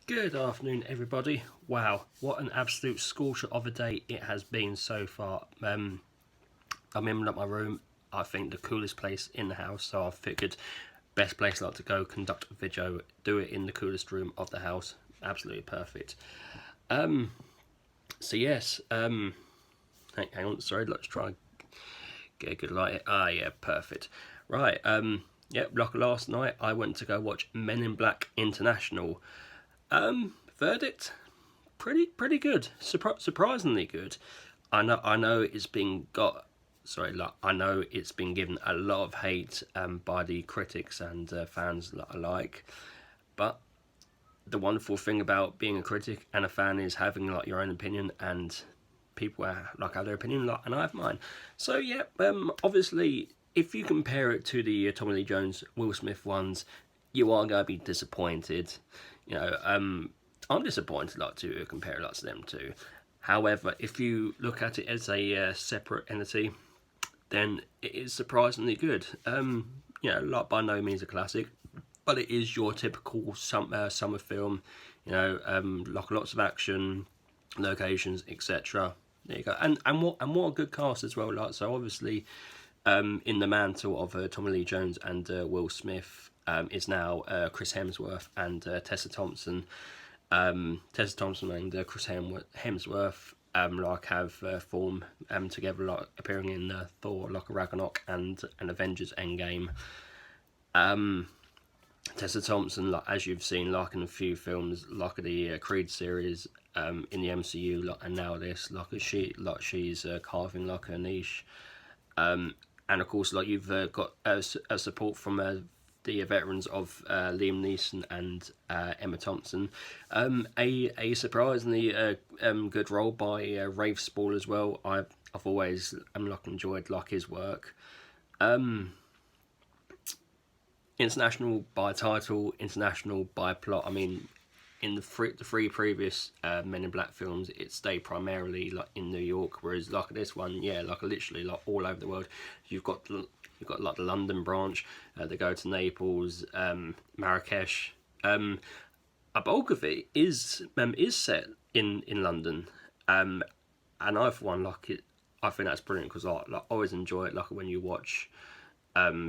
Good afternoon, everybody. Wow, what an absolute scorcher of a day it has been so far. I'm in my room. I think the coolest place in the house, so I figured best place like to go conduct a video, do it in the coolest room of the house. Absolutely perfect. So yes, hang on, sorry, let's try and get a good light. Yeah, perfect. Right, yeah, like last night I went to go watch Men in Black International. Verdict pretty good. Surprisingly good. I know it's been got. Sorry, like, I know it's been given a lot of hate by the critics and fans alike, but the wonderful thing about being a critic and a fan is having like your own opinion, and people like have their opinion, like, and I have mine. So yeah, obviously, if you compare it to the Tommy Lee Jones, Will Smith ones, you are gonna be disappointed. You know, I'm disappointed like to compare it like to them too. However, if you look at it as a separate entity, then it is surprisingly good. Like by no means a classic, but it is your typical summer film. Like lots of action, locations, etc. There you go, and what a good cast as well. Like so, obviously, in the mantle of Tommy Lee Jones and Will Smith is now Chris Hemsworth and Tessa Thompson. Tessa Thompson and Chris Hemsworth like have formed together, like appearing in Thor, like Ragnarok and an Avengers Endgame. Tessa Thompson, like as you've seen, like in a few films, like the Creed series in the MCU, like, and now this, she's carving like her niche. And of course, like you've got a support from the veterans of Liam Neeson and Emma Thompson. A surprisingly good role by Rafe Spall as well. I've always like enjoyed like his work. International by title, international by plot. I mean, in the three previous Men in Black films, it stayed primarily like in New York, whereas like this one, yeah, like literally like all over the world. You've got like the London branch. They go to Naples, Marrakesh. A bulk of it is set in London, and I for one like it. I think that's brilliant because I always enjoy it. Like when you watch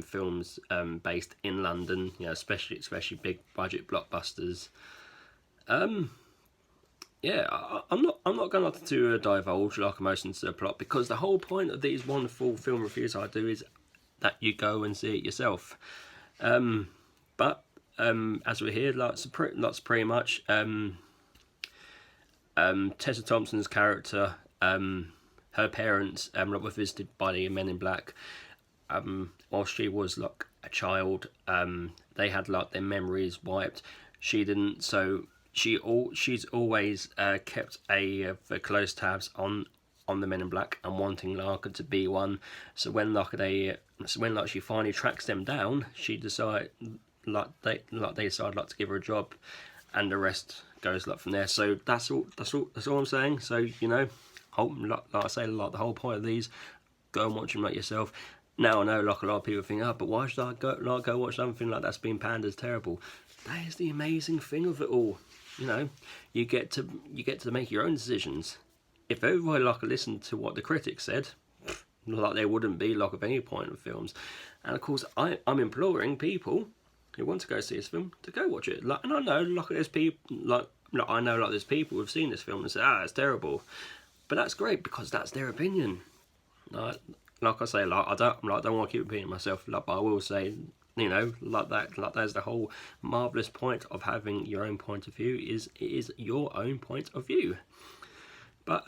films based in London, especially big budget blockbusters. Yeah, I'm not going to divulge like emotions into the plot because the whole point of these wonderful film reviews I do is that you go and see it yourself. But as we're here, lots pretty much. Tessa Thompson's character, her parents, were visited by the Men in Black. While she was like a child, they had like their memories wiped. She didn't, so she's always kept a close tabs on the Men in Black and wanting Larkin to be one. So when she finally tracks them down, she decide they decide like to give her a job, and the rest goes like from there. So that's all I'm saying. So like I say, like the whole point of these, go and watch them like yourself. Now I know like a lot of people think, oh, but why should I go watch something like that's been panned as terrible? That is the amazing thing of it all. You know, you get to make your own decisions. If everybody like listened to what the critics said, like there wouldn't be like of any point of films. And of course, I'm imploring people who want to go see this film to go watch it. Like, and I know like there's people like I know like there's people who've seen this film and say, it's terrible, but that's great because that's their opinion. Like I say, like I don't want to keep repeating myself. Like, but I will say, that's the whole marvelous point of having your own point of view. It is your own point of view. But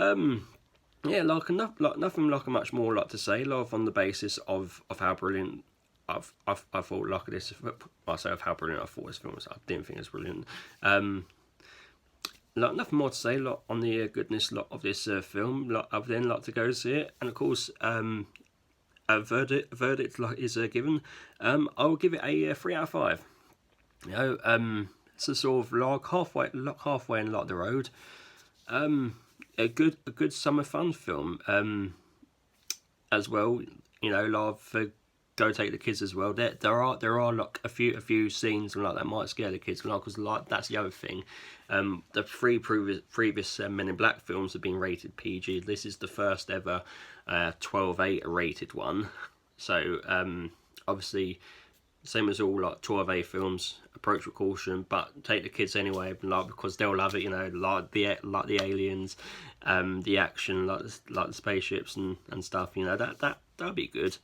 yeah, nothing like much more like to say. Like on the basis of how brilliant I thought like this myself, how brilliant I thought this film was. I didn't think it was brilliant. Like nothing more to say. Like on the goodness of this film. Like other than like to go see it, and of course a verdict like is given. I will give it a 3 out of 5. It's a sort of like halfway in like the road. A good summer fun film. As well, a lot of go take the kids as well. There are like a few scenes like that might scare the kids, because like that's the other thing. The three previous Men in Black films have been rated PG. This is the first ever 12A rated one. So obviously, same as all like 12A films, approach with caution, but take the kids anyway, like, because they'll love it. You know, like the aliens, the action, like the spaceships and stuff. You know, that'll be good.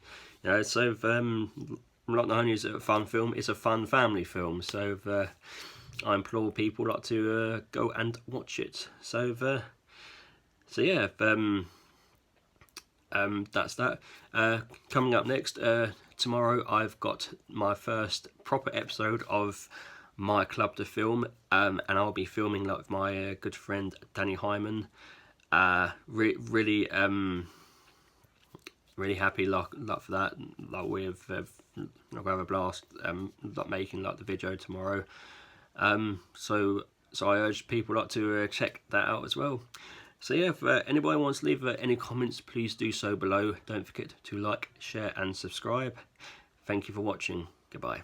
You know, so like, not only is it a fun film, it's a fun family film. So I implore people like to go and watch it. So yeah. That's that. Coming up next, tomorrow I've got my first proper episode of My Club to Film, and I'll be filming like with my good friend Danny Hyman. Really happy like for that. Like we've I'll have a blast like making like the video tomorrow. So I urge people like to check that out as well. So yeah, if anybody wants to leave any comments, please do so below. Don't forget to like, share and subscribe. Thank you for watching. Goodbye.